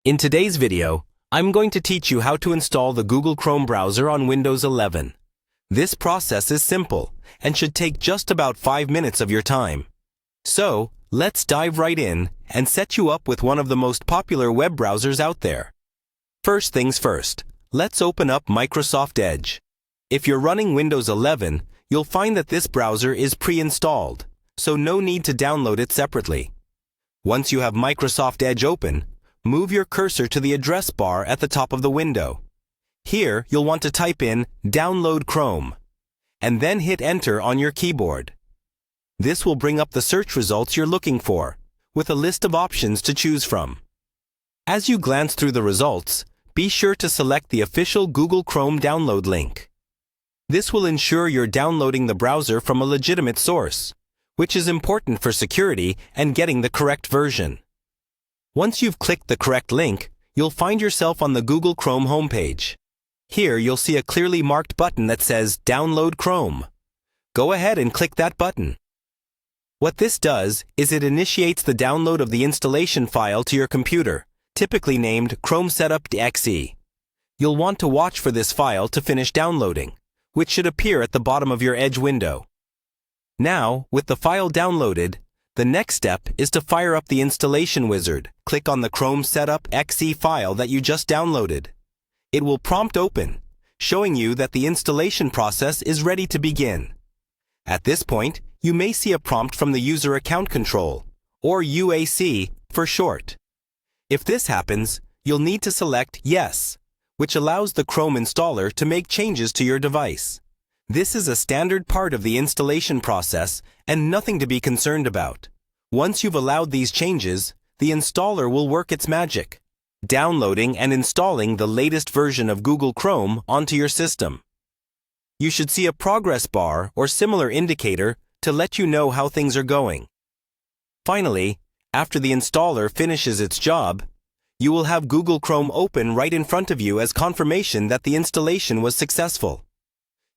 In today's video, I'm going to teach you how to install the Google Chrome browser on Windows 11. This process is simple and should take just about 5 minutes of your time. So, let's dive right in and set you up with one of the most popular web browsers out there. First things first, let's open up Microsoft Edge. If you're running Windows 11, you'll find that this browser is pre-installed, so no need to download it separately. Once you have Microsoft Edge open, move your cursor to the address bar at the top of the window. Here, you'll want to type in Download Chrome, and then hit Enter on your keyboard. This will bring up the search results you're looking for, with a list of options to choose from. As you glance through the results, be sure to select the official Google Chrome download link. This will ensure you're downloading the browser from a legitimate source, which is important for security and getting the correct version. Once you've clicked the correct link, you'll find yourself on the Google Chrome homepage. Here, you'll see a clearly marked button that says Download Chrome. Go ahead and click that button. What this does is it initiates the download of the installation file to your computer, typically named Chrome Setup.exe. You'll want to watch for this file to finish downloading, which should appear at the bottom of your Edge window. Now, with the file downloaded, the next step is to fire up the installation wizard. Click on the Chrome Setup.exe file that you just downloaded. It will prompt open, showing you that the installation process is ready to begin. At this point, you may see a prompt from the User Account Control, or UAC for short. If this happens, you'll need to select Yes, which allows the Chrome installer to make changes to your device. This is a standard part of the installation process and nothing to be concerned about. Once you've allowed these changes, the installer will work its magic, downloading and installing the latest version of Google Chrome onto your system. You should see a progress bar or similar indicator to let you know how things are going. Finally, after the installer finishes its job, you will have Google Chrome open right in front of you as confirmation that the installation was successful.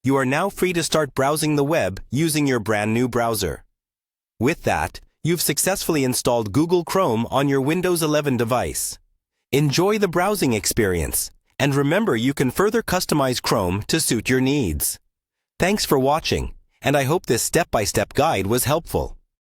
You are now free to start browsing the web using your brand new browser. With that, you've successfully installed Google Chrome on your Windows 11 device. Enjoy the browsing experience, and remember you can further customize Chrome to suit your needs. Thanks for watching, and I hope this step-by-step guide was helpful.